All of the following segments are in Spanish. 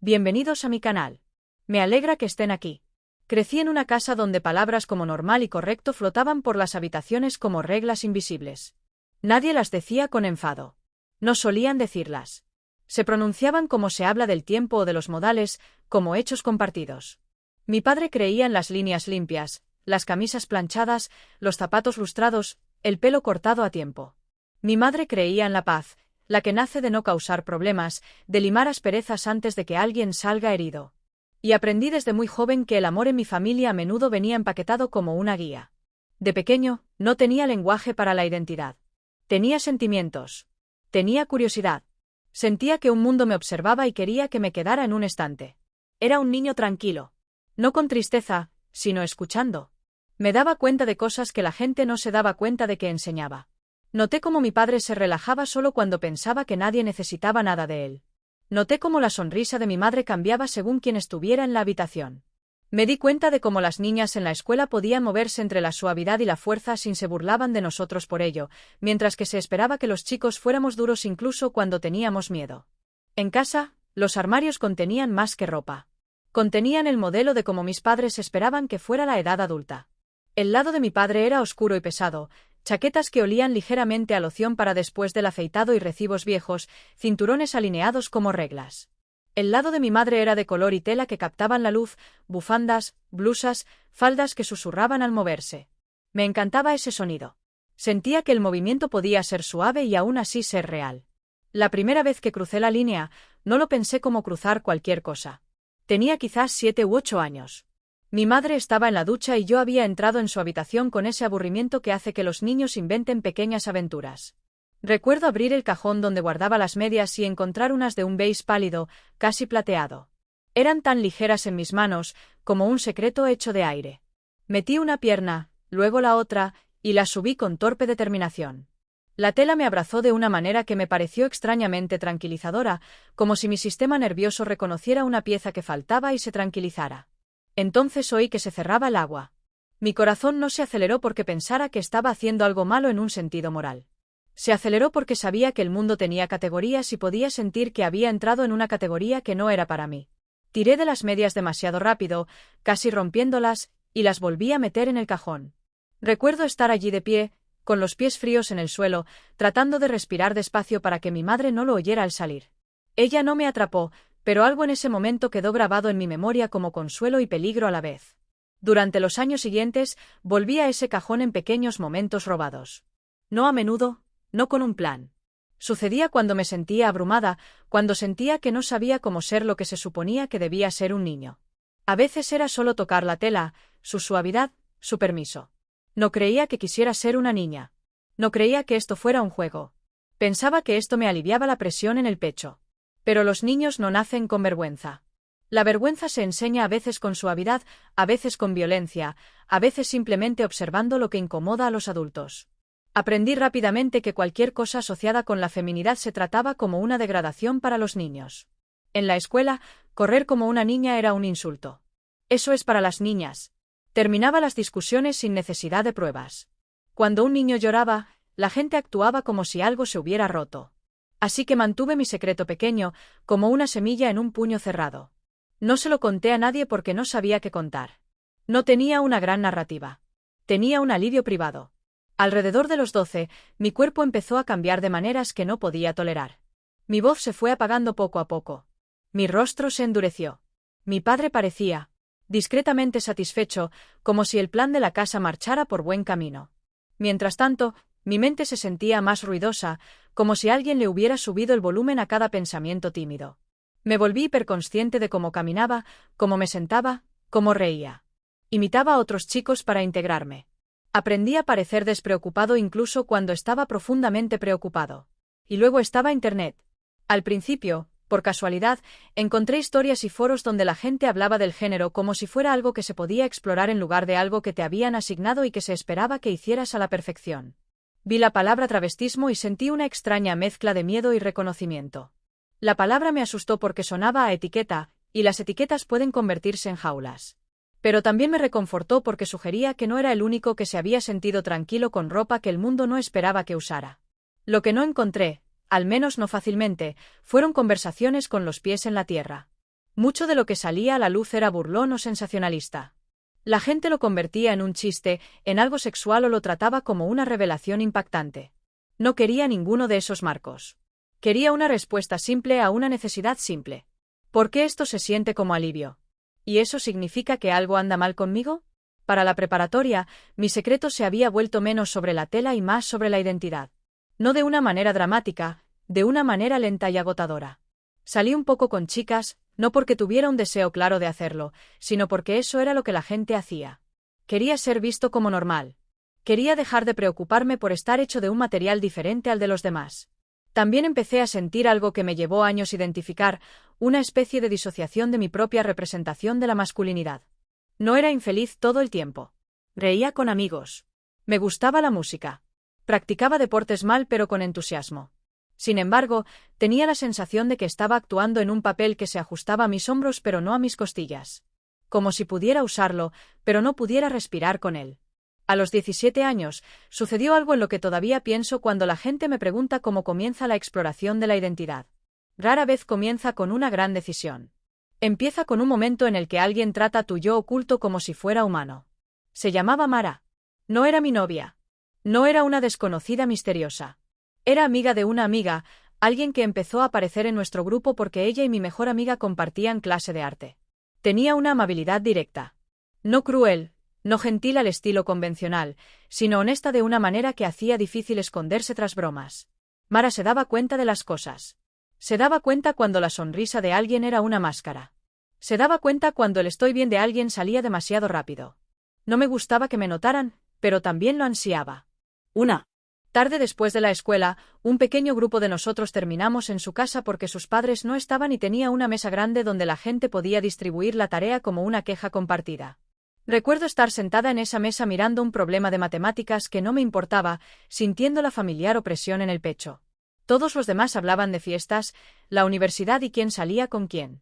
Bienvenidos a mi canal. Me alegra que estén aquí. Crecí en una casa donde palabras como normal y correcto flotaban por las habitaciones como reglas invisibles. Nadie las decía con enfado. No solían decirlas. Se pronunciaban como se habla del tiempo o de los modales, como hechos compartidos. Mi padre creía en las líneas limpias, las camisas planchadas, los zapatos lustrados, el pelo cortado a tiempo. Mi madre creía en la paz, la que nace de no causar problemas, de limar asperezas antes de que alguien salga herido. Y aprendí desde muy joven que el amor en mi familia a menudo venía empaquetado como una guía. De pequeño, no tenía lenguaje para la identidad. Tenía sentimientos. Tenía curiosidad. Sentía que un mundo me observaba y quería que me quedara en un estante. Era un niño tranquilo. No con tristeza, sino escuchando. Me daba cuenta de cosas que la gente no se daba cuenta de que enseñaba. Noté cómo mi padre se relajaba solo cuando pensaba que nadie necesitaba nada de él. Noté cómo la sonrisa de mi madre cambiaba según quien estuviera en la habitación. Me di cuenta de cómo las niñas en la escuela podían moverse entre la suavidad y la fuerza sin se burlaban de nosotros por ello, mientras que se esperaba que los chicos fuéramos duros incluso cuando teníamos miedo. En casa, los armarios contenían más que ropa. Contenían el modelo de cómo mis padres esperaban que fuera la edad adulta. El lado de mi padre era oscuro y pesado, chaquetas que olían ligeramente a loción para después del afeitado y recibos viejos, cinturones alineados como reglas. El lado de mi madre era de color y tela que captaban la luz, bufandas, blusas, faldas que susurraban al moverse. Me encantaba ese sonido. Sentía que el movimiento podía ser suave y aún así ser real. La primera vez que crucé la línea, no lo pensé como cruzar cualquier cosa. Tenía quizás 7 u 8 años. Mi madre estaba en la ducha y yo había entrado en su habitación con ese aburrimiento que hace que los niños inventen pequeñas aventuras. Recuerdo abrir el cajón donde guardaba las medias y encontrar unas de un beige pálido, casi plateado. Eran tan ligeras en mis manos, como un secreto hecho de aire. Metí una pierna, luego la otra, y las subí con torpe determinación. La tela me abrazó de una manera que me pareció extrañamente tranquilizadora, como si mi sistema nervioso reconociera una pieza que faltaba y se tranquilizara. Entonces oí que se cerraba el agua. Mi corazón no se aceleró porque pensara que estaba haciendo algo malo en un sentido moral. Se aceleró porque sabía que el mundo tenía categorías y podía sentir que había entrado en una categoría que no era para mí. Tiré de las medias demasiado rápido, casi rompiéndolas, y las volví a meter en el cajón. Recuerdo estar allí de pie, con los pies fríos en el suelo, tratando de respirar despacio para que mi madre no lo oyera al salir. Ella no me atrapó, pero algo en ese momento quedó grabado en mi memoria como consuelo y peligro a la vez. Durante los años siguientes, volví a ese cajón en pequeños momentos robados. No a menudo, no con un plan. Sucedía cuando me sentía abrumada, cuando sentía que no sabía cómo ser lo que se suponía que debía ser un niño. A veces era solo tocar la tela, su suavidad, su permiso. No creía que quisiera ser una niña. No creía que esto fuera un juego. Pensaba que esto me aliviaba la presión en el pecho. Pero los niños no nacen con vergüenza. La vergüenza se enseña a veces con suavidad, a veces con violencia, a veces simplemente observando lo que incomoda a los adultos. Aprendí rápidamente que cualquier cosa asociada con la feminidad se trataba como una degradación para los niños. En la escuela, correr como una niña era un insulto. Eso es para las niñas. Terminaba las discusiones sin necesidad de pruebas. Cuando un niño lloraba, la gente actuaba como si algo se hubiera roto. Así que mantuve mi secreto pequeño, como una semilla en un puño cerrado. No se lo conté a nadie porque no sabía qué contar. No tenía una gran narrativa. Tenía un alivio privado. Alrededor de los 12, mi cuerpo empezó a cambiar de maneras que no podía tolerar. Mi voz se fue apagando poco a poco. Mi rostro se endureció. Mi padre parecía discretamente satisfecho, como si el plan de la casa marchara por buen camino. Mientras tanto, mi mente se sentía más ruidosa, como si alguien le hubiera subido el volumen a cada pensamiento tímido. Me volví hiperconsciente de cómo caminaba, cómo me sentaba, cómo reía. Imitaba a otros chicos para integrarme. Aprendí a parecer despreocupado incluso cuando estaba profundamente preocupado. Y luego estaba Internet. Al principio, por casualidad, encontré historias y foros donde la gente hablaba del género como si fuera algo que se podía explorar en lugar de algo que te habían asignado y que se esperaba que hicieras a la perfección. Vi la palabra travestismo y sentí una extraña mezcla de miedo y reconocimiento. La palabra me asustó porque sonaba a etiqueta, y las etiquetas pueden convertirse en jaulas. Pero también me reconfortó porque sugería que no era el único que se había sentido tranquilo con ropa que el mundo no esperaba que usara. Lo que no encontré, al menos no fácilmente, fueron conversaciones con los pies en la tierra. Mucho de lo que salía a la luz era burlón o sensacionalista. La gente lo convertía en un chiste, en algo sexual o lo trataba como una revelación impactante. No quería ninguno de esos marcos. Quería una respuesta simple a una necesidad simple. ¿Por qué esto se siente como alivio? ¿Y eso significa que algo anda mal conmigo? Para la preparatoria, mi secreto se había vuelto menos sobre la tela y más sobre la identidad. No de una manera dramática, de una manera lenta y agotadora. Salí un poco con chicas, no porque tuviera un deseo claro de hacerlo, sino porque eso era lo que la gente hacía. Quería ser visto como normal. Quería dejar de preocuparme por estar hecho de un material diferente al de los demás. También empecé a sentir algo que me llevó años identificar, una especie de disociación de mi propia representación de la masculinidad. No era infeliz todo el tiempo. Reía con amigos. Me gustaba la música. Practicaba deportes mal pero con entusiasmo. Sin embargo, tenía la sensación de que estaba actuando en un papel que se ajustaba a mis hombros pero no a mis costillas. Como si pudiera usarlo, pero no pudiera respirar con él. A los 17 años, sucedió algo en lo que todavía pienso cuando la gente me pregunta cómo comienza la exploración de la identidad. Rara vez comienza con una gran decisión. Empieza con un momento en el que alguien trata tu yo oculto como si fuera humano. Se llamaba Mara. No era mi novia. No era una desconocida misteriosa. Era amiga de una amiga, alguien que empezó a aparecer en nuestro grupo porque ella y mi mejor amiga compartían clase de arte. Tenía una amabilidad directa. No cruel, no gentil al estilo convencional, sino honesta de una manera que hacía difícil esconderse tras bromas. Mara se daba cuenta de las cosas. Se daba cuenta cuando la sonrisa de alguien era una máscara. Se daba cuenta cuando el estoy bien de alguien salía demasiado rápido. No me gustaba que me notaran, pero también lo ansiaba. Una tarde después de la escuela, un pequeño grupo de nosotros terminamos en su casa porque sus padres no estaban y tenía una mesa grande donde la gente podía distribuir la tarea como una queja compartida. Recuerdo estar sentada en esa mesa mirando un problema de matemáticas que no me importaba, sintiendo la familiar opresión en el pecho. Todos los demás hablaban de fiestas, la universidad y quién salía con quién.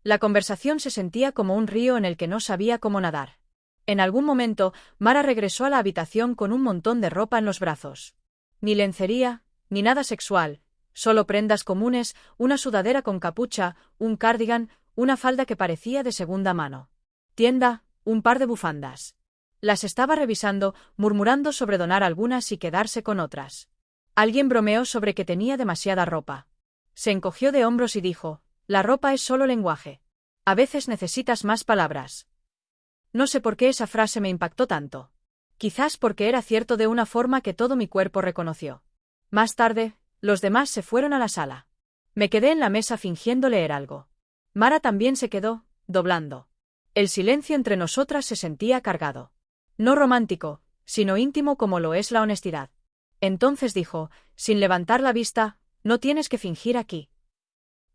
La conversación se sentía como un río en el que no sabía cómo nadar. En algún momento, Mara regresó a la habitación con un montón de ropa en los brazos. Ni lencería, ni nada sexual, solo prendas comunes, una sudadera con capucha, un cardigan, una falda que parecía de segunda mano. Tienda, un par de bufandas. Las estaba revisando, murmurando sobre donar algunas y quedarse con otras. Alguien bromeó sobre que tenía demasiada ropa. Se encogió de hombros y dijo, la ropa es solo lenguaje. A veces necesitas más palabras. No sé por qué esa frase me impactó tanto. Quizás porque era cierto de una forma que todo mi cuerpo reconoció. Más tarde, los demás se fueron a la sala. Me quedé en la mesa fingiendo leer algo. Mara también se quedó, doblando. El silencio entre nosotras se sentía cargado. No romántico, sino íntimo como lo es la honestidad. Entonces dijo, sin levantar la vista, no tienes que fingir aquí.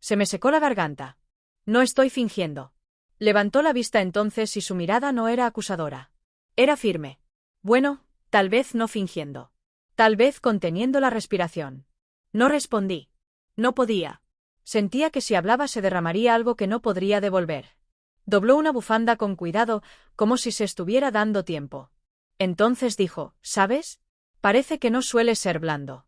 Se me secó la garganta. No estoy fingiendo. Levantó la vista entonces y su mirada no era acusadora. Era firme. Bueno, tal vez no fingiendo. Tal vez conteniendo la respiración. No respondí. No podía. Sentía que si hablaba se derramaría algo que no podría devolver. Dobló una bufanda con cuidado, como si se estuviera dando tiempo. Entonces dijo, ¿sabes? Parece que no suele ser blando.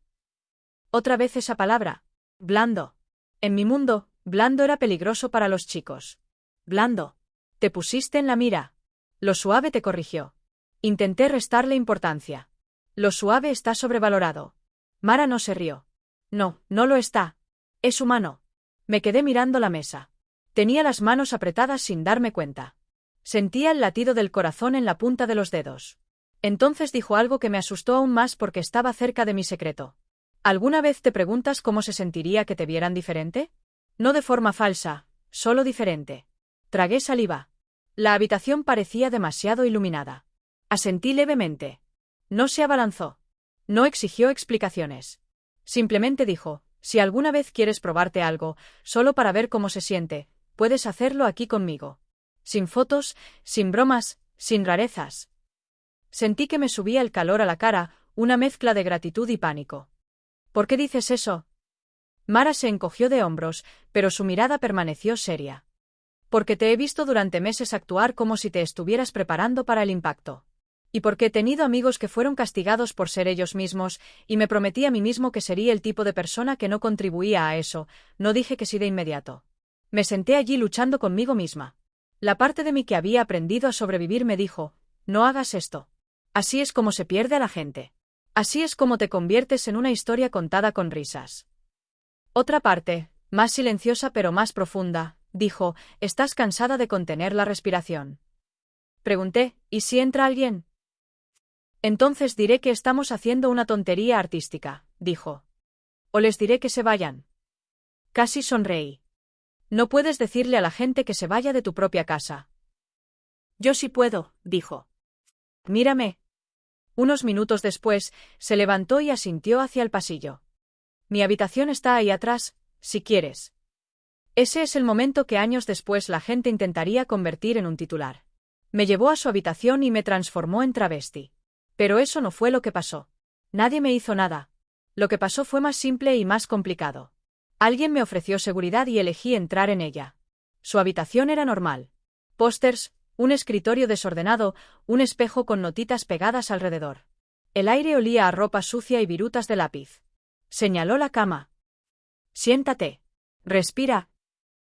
Otra vez esa palabra. Blando. En mi mundo, blando era peligroso para los chicos. Blando. Te pusiste en la mira. Lo suave te corrigió. Intenté restarle importancia. Lo suave está sobrevalorado. Mara no se rió. No, no lo está. Es humano. Me quedé mirando la mesa. Tenía las manos apretadas sin darme cuenta. Sentía el latido del corazón en la punta de los dedos. Entonces dijo algo que me asustó aún más porque estaba cerca de mi secreto. ¿Alguna vez te preguntas cómo se sentiría que te vieran diferente? No de forma falsa, solo diferente. Tragué saliva. La habitación parecía demasiado iluminada. Asentí levemente. No se abalanzó. No exigió explicaciones. Simplemente dijo, si alguna vez quieres probarte algo, solo para ver cómo se siente, puedes hacerlo aquí conmigo. Sin fotos, sin bromas, sin rarezas. Sentí que me subía el calor a la cara, una mezcla de gratitud y pánico. ¿Por qué dices eso? Mara se encogió de hombros, pero su mirada permaneció seria. Porque te he visto durante meses actuar como si te estuvieras preparando para el impacto. Y porque he tenido amigos que fueron castigados por ser ellos mismos, y me prometí a mí mismo que sería el tipo de persona que no contribuía a eso, no dije que sí de inmediato. Me senté allí luchando conmigo misma. La parte de mí que había aprendido a sobrevivir me dijo, no hagas esto. Así es como se pierde a la gente. Así es como te conviertes en una historia contada con risas. Otra parte, más silenciosa pero más profunda, dijo, ¿estás cansada de contener la respiración? Pregunté, ¿y si entra alguien? Entonces diré que estamos haciendo una tontería artística, dijo. O les diré que se vayan. Casi sonreí. No puedes decirle a la gente que se vaya de tu propia casa. Yo sí puedo, dijo. Mírame. Unos minutos después, se levantó y asintió hacia el pasillo. Mi habitación está ahí atrás, si quieres. Ese es el momento que años después la gente intentaría convertir en un titular. Me llevó a su habitación y me transformó en travesti. Pero eso no fue lo que pasó. Nadie me hizo nada. Lo que pasó fue más simple y más complicado. Alguien me ofreció seguridad y elegí entrar en ella. Su habitación era normal. Pósters, un escritorio desordenado, un espejo con notitas pegadas alrededor. El aire olía a ropa sucia y virutas de lápiz. Señaló la cama. Siéntate. Respira.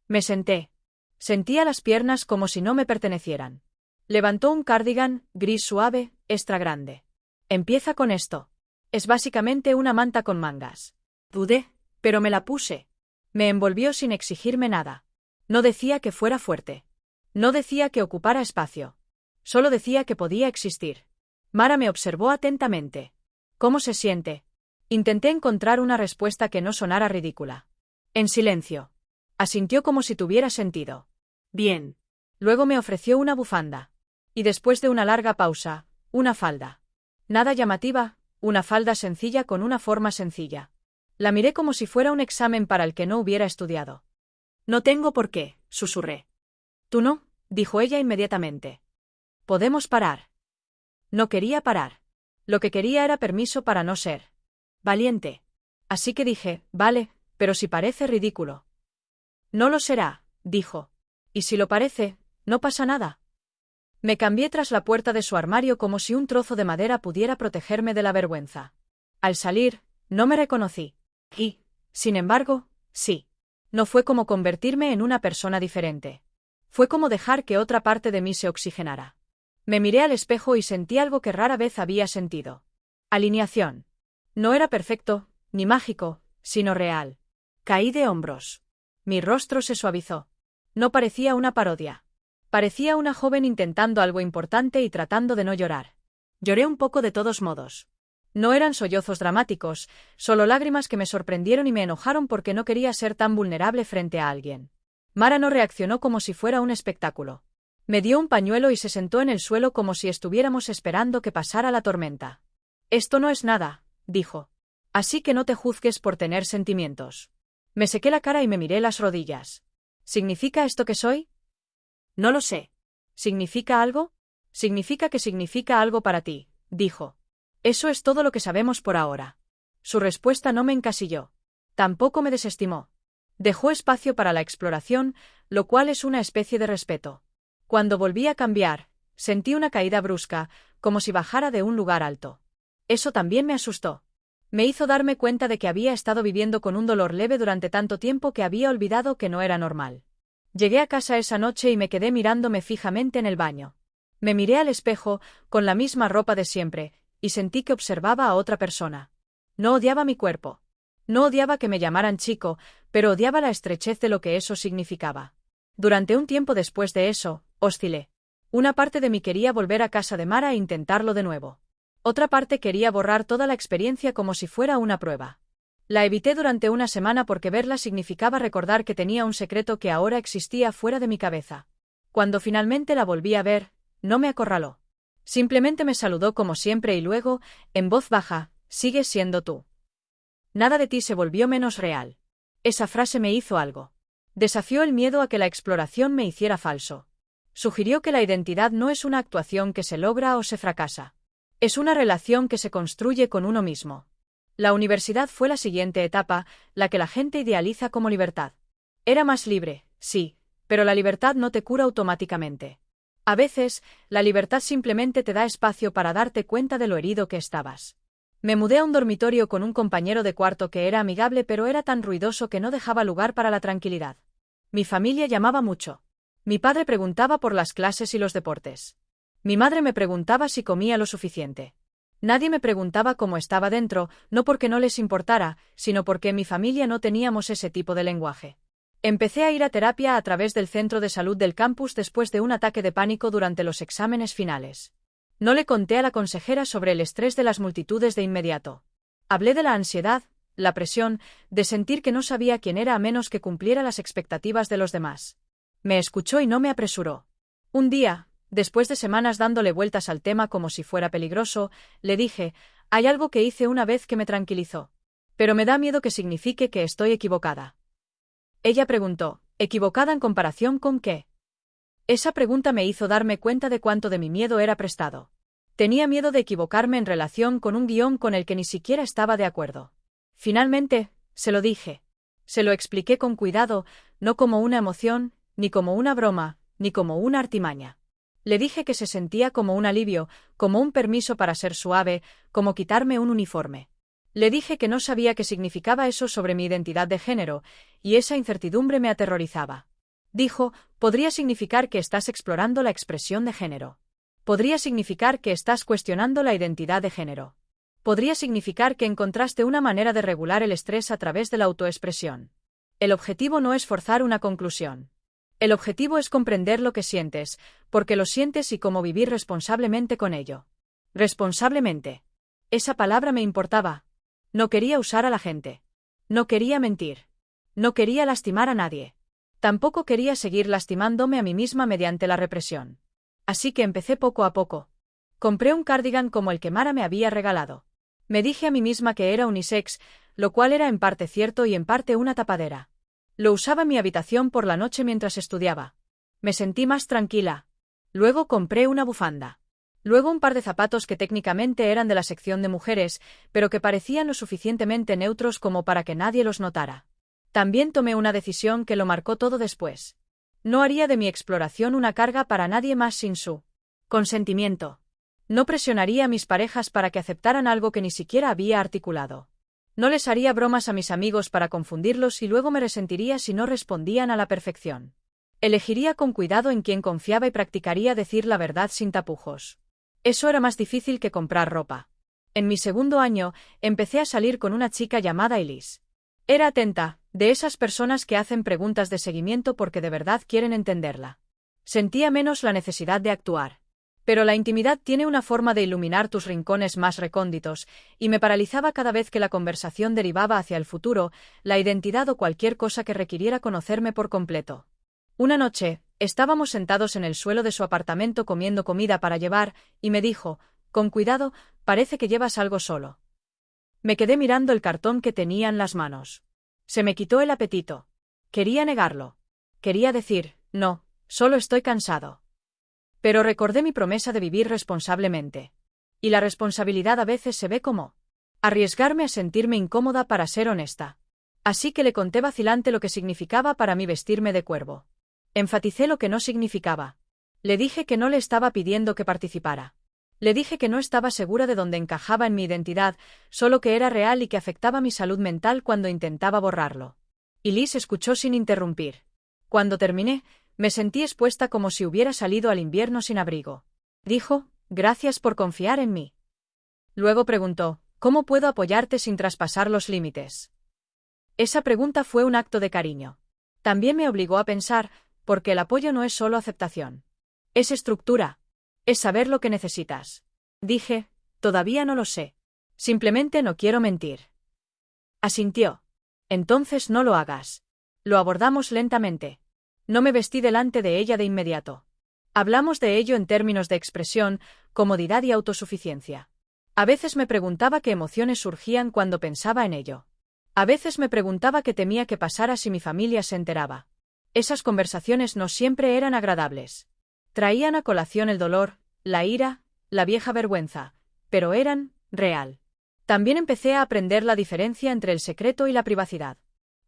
Me senté. Sentía las piernas como si no me pertenecieran. Levantó un cardigan, gris suave, extra grande. Empieza con esto. Es básicamente una manta con mangas. Dudé, pero me la puse. Me envolvió sin exigirme nada. No decía que fuera fuerte. No decía que ocupara espacio. Solo decía que podía existir. Mara me observó atentamente. ¿Cómo se siente? Intenté encontrar una respuesta que no sonara ridícula. En silencio. Asintió como si tuviera sentido. Bien. Luego me ofreció una bufanda. Y después de una larga pausa, una falda. Nada llamativa, una falda sencilla con una forma sencilla. La miré como si fuera un examen para el que no hubiera estudiado. No tengo por qué, susurré. Tú no, dijo ella inmediatamente. Podemos parar. No quería parar. Lo que quería era permiso para no ser valiente. Así que dije, vale, pero si parece ridículo. No lo será, dijo. Y si lo parece, no pasa nada. Me cambié tras la puerta de su armario como si un trozo de madera pudiera protegerme de la vergüenza. Al salir, no me reconocí. Y, sin embargo, sí. No fue como convertirme en una persona diferente. Fue como dejar que otra parte de mí se oxigenara. Me miré al espejo y sentí algo que rara vez había sentido. Alineación. No era perfecto, ni mágico, sino real. Caí de hombros. Mi rostro se suavizó. No parecía una parodia. Parecía una joven intentando algo importante y tratando de no llorar. Lloré un poco de todos modos. No eran sollozos dramáticos, solo lágrimas que me sorprendieron y me enojaron porque no quería ser tan vulnerable frente a alguien. Mara no reaccionó como si fuera un espectáculo. Me dio un pañuelo y se sentó en el suelo como si estuviéramos esperando que pasara la tormenta. Esto no es nada, dijo. Así que no te juzgues por tener sentimientos. Me sequé la cara y me miré las rodillas. ¿Significa esto que soy? No lo sé. ¿Significa algo? Significa que significa algo para ti, dijo. Eso es todo lo que sabemos por ahora. Su respuesta no me encasilló. Tampoco me desestimó. Dejó espacio para la exploración, lo cual es una especie de respeto. Cuando volví a cambiar, sentí una caída brusca, como si bajara de un lugar alto. Eso también me asustó. Me hizo darme cuenta de que había estado viviendo con un dolor leve durante tanto tiempo que había olvidado que no era normal. Llegué a casa esa noche y me quedé mirándome fijamente en el baño. Me miré al espejo, con la misma ropa de siempre, y sentí que observaba a otra persona. No odiaba mi cuerpo. No odiaba que me llamaran chico, pero odiaba la estrechez de lo que eso significaba. Durante un tiempo después de eso, oscilé. Una parte de mí quería volver a casa de Mara e intentarlo de nuevo. Otra parte quería borrar toda la experiencia como si fuera una prueba. La evité durante una semana porque verla significaba recordar que tenía un secreto que ahora existía fuera de mi cabeza. Cuando finalmente la volví a ver, no me acorraló. Simplemente me saludó como siempre y luego, en voz baja, «Sigues siendo tú». Nada de ti se volvió menos real. Esa frase me hizo algo. Desafió el miedo a que la exploración me hiciera falso. Sugirió que la identidad no es una actuación que se logra o se fracasa. Es una relación que se construye con uno mismo. La universidad fue la siguiente etapa, la que la gente idealiza como libertad. Era más libre, sí, pero la libertad no te cura automáticamente. A veces, la libertad simplemente te da espacio para darte cuenta de lo herido que estabas. Me mudé a un dormitorio con un compañero de cuarto que era amigable pero era tan ruidoso que no dejaba lugar para la tranquilidad. Mi familia llamaba mucho. Mi padre preguntaba por las clases y los deportes. Mi madre me preguntaba si comía lo suficiente. Nadie me preguntaba cómo estaba dentro, no porque no les importara, sino porque en mi familia no teníamos ese tipo de lenguaje. Empecé a ir a terapia a través del centro de salud del campus después de un ataque de pánico durante los exámenes finales. No le conté a la consejera sobre el estrés de las multitudes de inmediato. Hablé de la ansiedad, la presión, de sentir que no sabía quién era a menos que cumpliera las expectativas de los demás. Me escuchó y no me apresuró. Un día, después de semanas dándole vueltas al tema como si fuera peligroso, le dije, hay algo que hice una vez que me tranquilizó. Pero me da miedo que signifique que estoy equivocada. Ella preguntó, ¿equivocada en comparación con qué? Esa pregunta me hizo darme cuenta de cuánto de mi miedo era prestado. Tenía miedo de equivocarme en relación con un guión con el que ni siquiera estaba de acuerdo. Finalmente, se lo dije. Se lo expliqué con cuidado, no como una emoción, ni como una broma, ni como una artimaña. Le dije que se sentía como un alivio, como un permiso para ser suave, como quitarme un uniforme. Le dije que no sabía qué significaba eso sobre mi identidad de género, y esa incertidumbre me aterrorizaba. Dijo, podría significar que estás explorando la expresión de género. Podría significar que estás cuestionando la identidad de género. Podría significar que encontraste una manera de regular el estrés a través de la autoexpresión. El objetivo no es forzar una conclusión. El objetivo es comprender lo que sientes, porque lo sientes y cómo vivir responsablemente con ello. Responsablemente. Esa palabra me importaba. No quería usar a la gente. No quería mentir. No quería lastimar a nadie. Tampoco quería seguir lastimándome a mí misma mediante la represión. Así que empecé poco a poco. Compré un cardigan como el que Mara me había regalado. Me dije a mí misma que era unisex, lo cual era en parte cierto y en parte una tapadera. Lo usaba en mi habitación por la noche mientras estudiaba. Me sentí más tranquila. Luego compré una bufanda. Luego un par de zapatos que técnicamente eran de la sección de mujeres, pero que parecían lo suficientemente neutros como para que nadie los notara. También tomé una decisión que lo marcó todo después. No haría de mi exploración una carga para nadie más sin su consentimiento. No presionaría a mis parejas para que aceptaran algo que ni siquiera había articulado. No les haría bromas a mis amigos para confundirlos y luego me resentiría si no respondían a la perfección. Elegiría con cuidado en quién confiaba y practicaría decir la verdad sin tapujos. Eso era más difícil que comprar ropa. En mi segundo año, empecé a salir con una chica llamada Elise. Era atenta, de esas personas que hacen preguntas de seguimiento porque de verdad quieren entenderla. Sentía menos la necesidad de actuar. Pero la intimidad tiene una forma de iluminar tus rincones más recónditos, y me paralizaba cada vez que la conversación derivaba hacia el futuro, la identidad o cualquier cosa que requiriera conocerme por completo. Una noche, estábamos sentados en el suelo de su apartamento comiendo comida para llevar, y me dijo, con cuidado, parece que llevas algo solo. Me quedé mirando el cartón que tenía en las manos. Se me quitó el apetito. Quería negarlo. Quería decir, no, solo estoy cansado. Pero recordé mi promesa de vivir responsablemente. Y la responsabilidad a veces se ve como arriesgarme a sentirme incómoda para ser honesta. Así que le conté vacilante lo que significaba para mí vestirme de cuervo. Enfaticé lo que no significaba. Le dije que no le estaba pidiendo que participara. Le dije que no estaba segura de dónde encajaba en mi identidad, solo que era real y que afectaba mi salud mental cuando intentaba borrarlo. Y Liz escuchó sin interrumpir. Cuando terminé, me sentí expuesta como si hubiera salido al invierno sin abrigo. Dijo, gracias por confiar en mí. Luego preguntó, ¿cómo puedo apoyarte sin traspasar los límites? Esa pregunta fue un acto de cariño. También me obligó a pensar, porque el apoyo no es solo aceptación. Es estructura. Es saber lo que necesitas. Dije, todavía no lo sé. Simplemente no quiero mentir. Asintió. Entonces no lo hagas. Lo abordamos lentamente. No me vestí delante de ella de inmediato. Hablamos de ello en términos de expresión, comodidad y autosuficiencia. A veces me preguntaba qué emociones surgían cuando pensaba en ello. A veces me preguntaba qué temía que pasara si mi familia se enteraba. Esas conversaciones no siempre eran agradables. Traían a colación el dolor, la ira, la vieja vergüenza, pero eran real. También empecé a aprender la diferencia entre el secreto y la privacidad.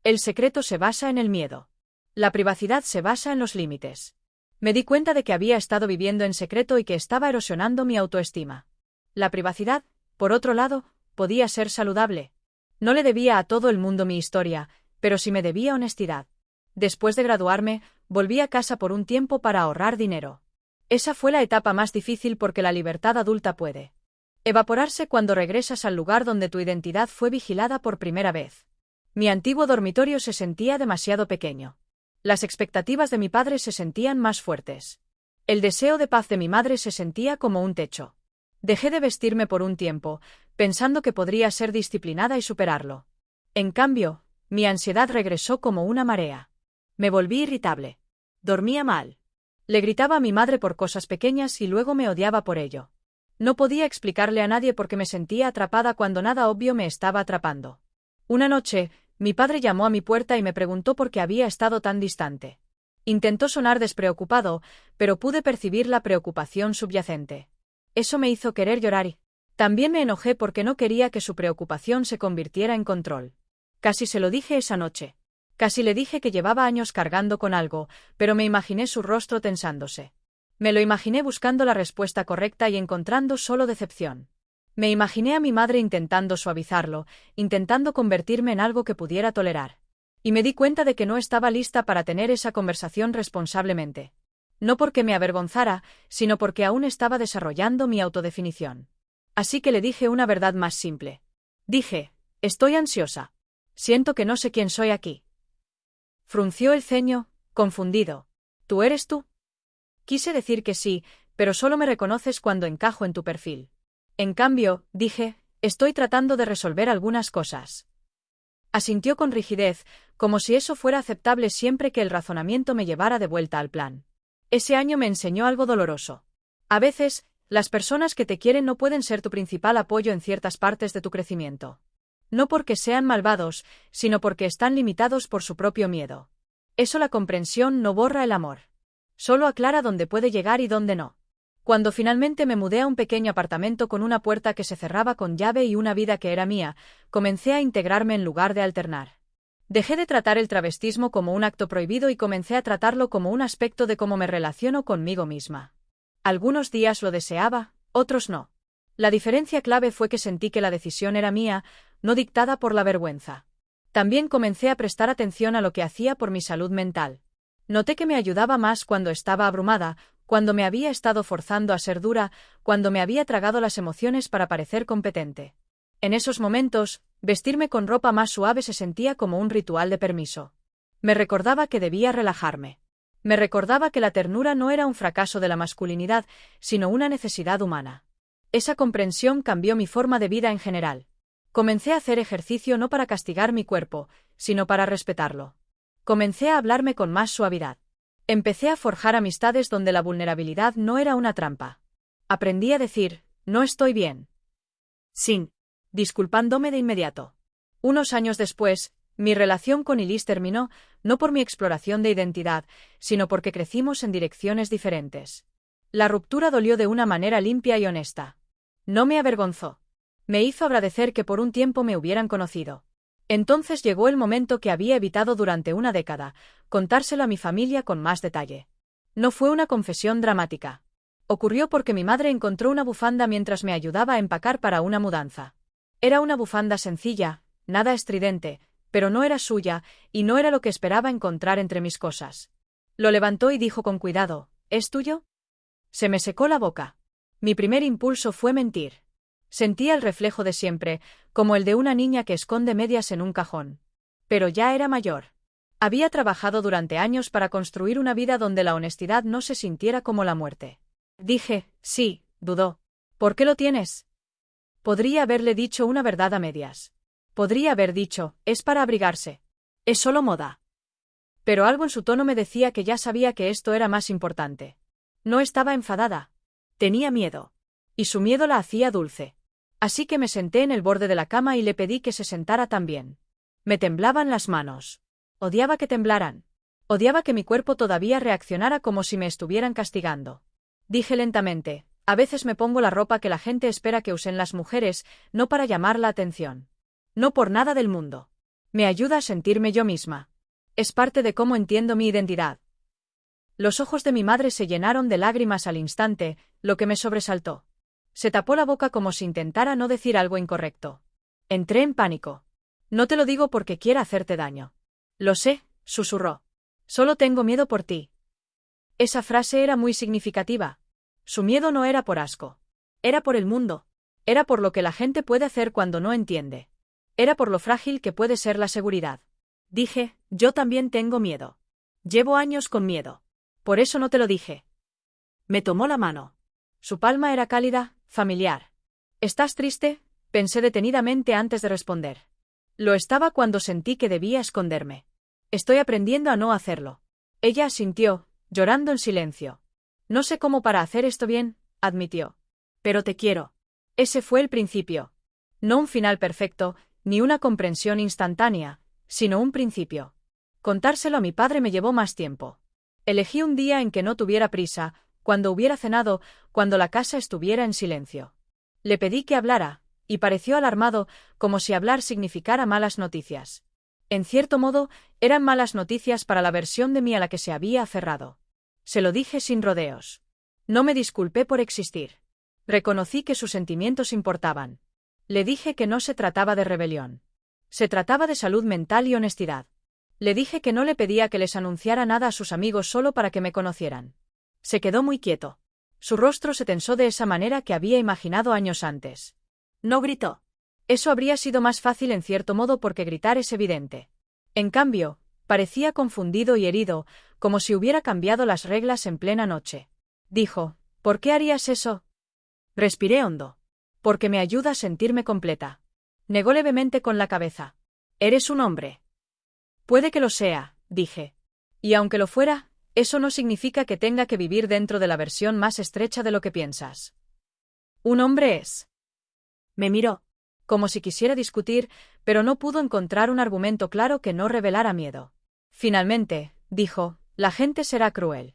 El secreto se basa en el miedo. La privacidad se basa en los límites. Me di cuenta de que había estado viviendo en secreto y que estaba erosionando mi autoestima. La privacidad, por otro lado, podía ser saludable. No le debía a todo el mundo mi historia, pero sí me debía honestidad. Después de graduarme, volví a casa por un tiempo para ahorrar dinero. Esa fue la etapa más difícil porque la libertad adulta puede evaporarse cuando regresas al lugar donde tu identidad fue vigilada por primera vez. Mi antiguo dormitorio se sentía demasiado pequeño. Las expectativas de mi padre se sentían más fuertes. El deseo de paz de mi madre se sentía como un techo. Dejé de vestirme por un tiempo, pensando que podría ser disciplinada y superarlo. En cambio, mi ansiedad regresó como una marea. Me volví irritable. Dormía mal. Le gritaba a mi madre por cosas pequeñas y luego me odiaba por ello. No podía explicarle a nadie por qué me sentía atrapada cuando nada obvio me estaba atrapando. Una noche, mi padre llamó a mi puerta y me preguntó por qué había estado tan distante. Intentó sonar despreocupado, pero pude percibir la preocupación subyacente. Eso me hizo querer llorar y también me enojé porque no quería que su preocupación se convirtiera en control. Casi se lo dije esa noche. Casi le dije que llevaba años cargando con algo, pero me imaginé su rostro tensándose. Me lo imaginé buscando la respuesta correcta y encontrando solo decepción. Me imaginé a mi madre intentando suavizarlo, intentando convertirme en algo que pudiera tolerar. Y me di cuenta de que no estaba lista para tener esa conversación responsablemente. No porque me avergonzara, sino porque aún estaba desarrollando mi autodefinición. Así que le dije una verdad más simple. Dije, estoy ansiosa. Siento que no sé quién soy aquí. Frunció el ceño, confundido. ¿Tú eres tú? Quise decir que sí, pero solo me reconoces cuando encajo en tu perfil. En cambio, dije, estoy tratando de resolver algunas cosas. Asintió con rigidez, como si eso fuera aceptable siempre que el razonamiento me llevara de vuelta al plan. Ese año me enseñó algo doloroso. A veces, las personas que te quieren no pueden ser tu principal apoyo en ciertas partes de tu crecimiento. No porque sean malvados, sino porque están limitados por su propio miedo. Eso la comprensión no borra el amor. Solo aclara dónde puede llegar y dónde no. Cuando finalmente me mudé a un pequeño apartamento con una puerta que se cerraba con llave y una vida que era mía, comencé a integrarme en lugar de alternar. Dejé de tratar el travestismo como un acto prohibido y comencé a tratarlo como un aspecto de cómo me relaciono conmigo misma. Algunos días lo deseaba, otros no. La diferencia clave fue que sentí que la decisión era mía, no dictada por la vergüenza. También comencé a prestar atención a lo que hacía por mi salud mental. Noté que me ayudaba más cuando estaba abrumada, cuando me había estado forzando a ser dura, cuando me había tragado las emociones para parecer competente. En esos momentos, vestirme con ropa más suave se sentía como un ritual de permiso. Me recordaba que debía relajarme. Me recordaba que la ternura no era un fracaso de la masculinidad, sino una necesidad humana. Esa comprensión cambió mi forma de vida en general. Comencé a hacer ejercicio no para castigar mi cuerpo, sino para respetarlo. Comencé a hablarme con más suavidad. Empecé a forjar amistades donde la vulnerabilidad no era una trampa. Aprendí a decir, no estoy bien. Sin, disculpándome de inmediato. Unos años después, mi relación con Elise terminó, no por mi exploración de identidad, sino porque crecimos en direcciones diferentes. La ruptura dolió de una manera limpia y honesta. No me avergonzó. Me hizo agradecer que por un tiempo me hubieran conocido. Entonces llegó el momento que había evitado durante una década, contárselo a mi familia con más detalle. No fue una confesión dramática. Ocurrió porque mi madre encontró una bufanda mientras me ayudaba a empacar para una mudanza. Era una bufanda sencilla, nada estridente, pero no era suya, y no era lo que esperaba encontrar entre mis cosas. Lo levantó y dijo con cuidado, ¿es tuyo? Se me secó la boca. Mi primer impulso fue mentir. Sentía el reflejo de siempre, como el de una niña que esconde medias en un cajón. Pero ya era mayor. Había trabajado durante años para construir una vida donde la honestidad no se sintiera como la muerte. Dije, sí, dudó. ¿Por qué lo tienes? Podría haberle dicho una verdad a medias. Podría haber dicho, es para abrigarse. Es solo moda. Pero algo en su tono me decía que ya sabía que esto era más importante. No estaba enfadada. Tenía miedo. Y su miedo la hacía dulce. Así que me senté en el borde de la cama y le pedí que se sentara también. Me temblaban las manos. Odiaba que temblaran. Odiaba que mi cuerpo todavía reaccionara como si me estuvieran castigando. Dije lentamente, a veces me pongo la ropa que la gente espera que usen las mujeres, no para llamar la atención. No por nada del mundo. Me ayuda a sentirme yo misma. Es parte de cómo entiendo mi identidad. Los ojos de mi madre se llenaron de lágrimas al instante, lo que me sobresaltó. Se tapó la boca como si intentara no decir algo incorrecto. Entré en pánico. No te lo digo porque quiera hacerte daño. Lo sé, susurró. Solo tengo miedo por ti. Esa frase era muy significativa. Su miedo no era por asco. Era por el mundo. Era por lo que la gente puede hacer cuando no entiende. Era por lo frágil que puede ser la seguridad. Dije, yo también tengo miedo. Llevo años con miedo. Por eso no te lo dije. Me tomó la mano. Su palma era cálida, familiar. ¿Estás triste? Pensé detenidamente antes de responder. Lo estaba cuando sentí que debía esconderme. Estoy aprendiendo a no hacerlo. Ella asintió, llorando en silencio. No sé cómo para hacer esto bien, admitió. Pero te quiero. Ese fue el principio. No un final perfecto, ni una comprensión instantánea, sino un principio. Contárselo a mi padre me llevó más tiempo. Elegí un día en que no tuviera prisa, cuando hubiera cenado, cuando la casa estuviera en silencio. Le pedí que hablara, y pareció alarmado, como si hablar significara malas noticias. En cierto modo, eran malas noticias para la versión de mí a la que se había aferrado. Se lo dije sin rodeos. No me disculpé por existir. Reconocí que sus sentimientos importaban. Le dije que no se trataba de rebelión. Se trataba de salud mental y honestidad. Le dije que no le pedía que les anunciara nada a sus amigos solo para que me conocieran. Se quedó muy quieto. Su rostro se tensó de esa manera que había imaginado años antes. No gritó. Eso habría sido más fácil en cierto modo porque gritar es evidente. En cambio, parecía confundido y herido, como si hubiera cambiado las reglas en plena noche. Dijo, ¿por qué harías eso? Respiré hondo. Porque me ayuda a sentirme completa. Negó levemente con la cabeza. Eres un hombre. Puede que lo sea, dije. Y aunque lo fuera, eso no significa que tenga que vivir dentro de la versión más estrecha de lo que piensas. Un hombre es. Me miró, como si quisiera discutir, pero no pudo encontrar un argumento claro que no revelara miedo. Finalmente, dijo, la gente será cruel.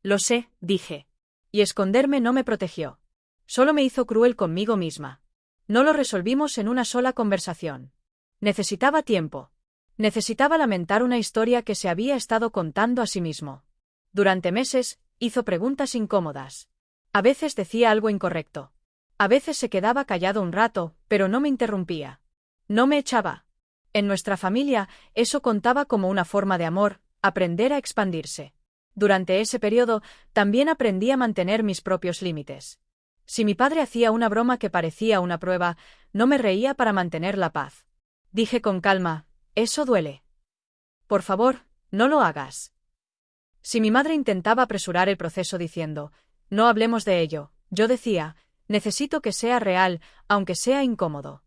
Lo sé, dije. Y esconderme no me protegió. Solo me hizo cruel conmigo misma. No lo resolvimos en una sola conversación. Necesitaba tiempo. Necesitaba lamentar una historia que se había estado contando a sí mismo. Durante meses, hizo preguntas incómodas. A veces decía algo incorrecto. A veces se quedaba callado un rato, pero no me interrumpía. No me echaba. En nuestra familia, eso contaba como una forma de amor, aprender a expandirse. Durante ese periodo, también aprendí a mantener mis propios límites. Si mi padre hacía una broma que parecía una prueba, no me reía para mantener la paz. Dije con calma, eso duele. Por favor, no lo hagas. Si mi madre intentaba apresurar el proceso diciendo, no hablemos de ello, yo decía, necesito que sea real, aunque sea incómodo.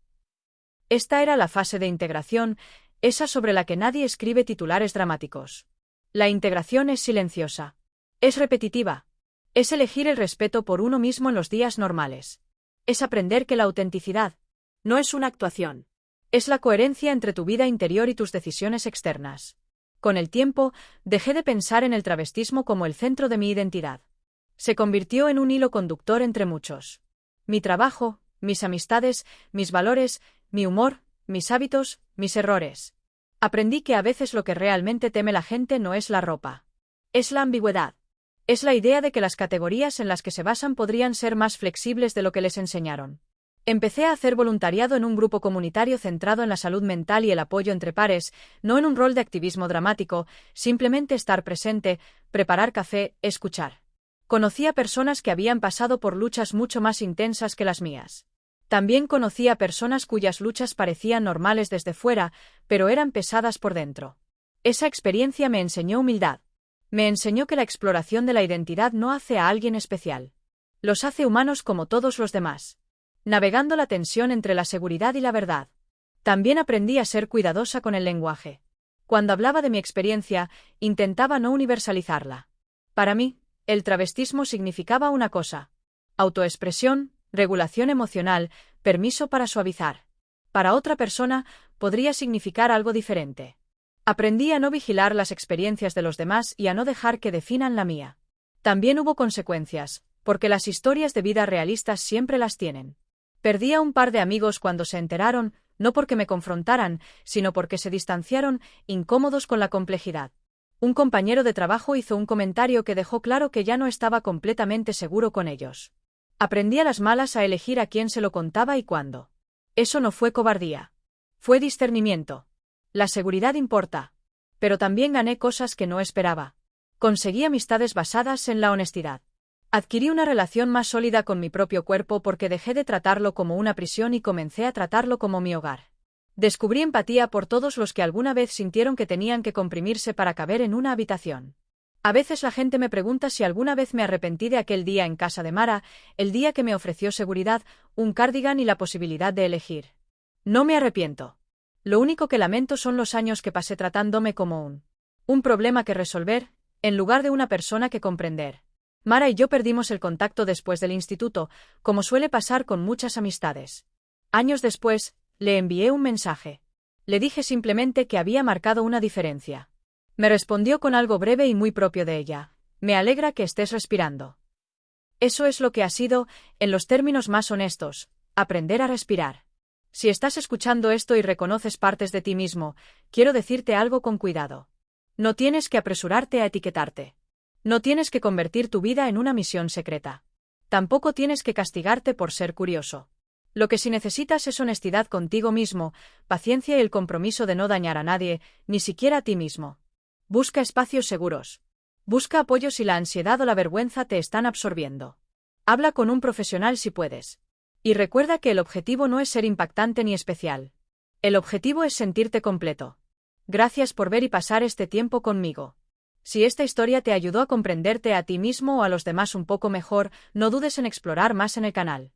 Esta era la fase de integración, esa sobre la que nadie escribe titulares dramáticos. La integración es silenciosa. Es repetitiva. Es elegir el respeto por uno mismo en los días normales. Es aprender que la autenticidad no es una actuación. Es la coherencia entre tu vida interior y tus decisiones externas. Con el tiempo, dejé de pensar en el travestismo como el centro de mi identidad. Se convirtió en un hilo conductor entre muchos. Mi trabajo, mis amistades, mis valores, mi humor, mis hábitos, mis errores. Aprendí que a veces lo que realmente teme la gente no es la ropa. Es la ambigüedad. Es la idea de que las categorías en las que se basan podrían ser más flexibles de lo que les enseñaron. Empecé a hacer voluntariado en un grupo comunitario centrado en la salud mental y el apoyo entre pares, no en un rol de activismo dramático, simplemente estar presente, preparar café, escuchar. Conocí a personas que habían pasado por luchas mucho más intensas que las mías. También conocí a personas cuyas luchas parecían normales desde fuera, pero eran pesadas por dentro. Esa experiencia me enseñó humildad. Me enseñó que la exploración de la identidad no hace a alguien especial. Los hace humanos como todos los demás. Navegando la tensión entre la seguridad y la verdad. También aprendí a ser cuidadosa con el lenguaje. Cuando hablaba de mi experiencia, intentaba no universalizarla. Para mí, el travestismo significaba una cosa: autoexpresión, regulación emocional, permiso para suavizar. Para otra persona, podría significar algo diferente. Aprendí a no vigilar las experiencias de los demás y a no dejar que definan la mía. También hubo consecuencias, porque las historias de vida realistas siempre las tienen. Perdí a un par de amigos cuando se enteraron, no porque me confrontaran, sino porque se distanciaron, incómodos con la complejidad. Un compañero de trabajo hizo un comentario que dejó claro que ya no estaba completamente seguro con ellos. Aprendí a las malas a elegir a quién se lo contaba y cuándo. Eso no fue cobardía. Fue discernimiento. La seguridad importa. Pero también gané cosas que no esperaba. Conseguí amistades basadas en la honestidad. Adquirí una relación más sólida con mi propio cuerpo porque dejé de tratarlo como una prisión y comencé a tratarlo como mi hogar. Descubrí empatía por todos los que alguna vez sintieron que tenían que comprimirse para caber en una habitación. A veces la gente me pregunta si alguna vez me arrepentí de aquel día en casa de Mara, el día que me ofreció seguridad, un cardigan y la posibilidad de elegir. No me arrepiento. Lo único que lamento son los años que pasé tratándome como un problema que resolver, en lugar de una persona que comprender. Mara y yo perdimos el contacto después del instituto, como suele pasar con muchas amistades. Años después, le envié un mensaje. Le dije simplemente que había marcado una diferencia. Me respondió con algo breve y muy propio de ella. Me alegra que estés respirando. Eso es lo que ha sido, en los términos más honestos, aprender a respirar. Si estás escuchando esto y reconoces partes de ti mismo, quiero decirte algo con cuidado. No tienes que apresurarte a etiquetarte. No tienes que convertir tu vida en una misión secreta. Tampoco tienes que castigarte por ser curioso. Lo que sí necesitas es honestidad contigo mismo, paciencia y el compromiso de no dañar a nadie, ni siquiera a ti mismo. Busca espacios seguros. Busca apoyo si la ansiedad o la vergüenza te están absorbiendo. Habla con un profesional si puedes. Y recuerda que el objetivo no es ser impactante ni especial. El objetivo es sentirte completo. Gracias por ver y pasar este tiempo conmigo. Si esta historia te ayudó a comprenderte a ti mismo o a los demás un poco mejor, no dudes en explorar más en el canal.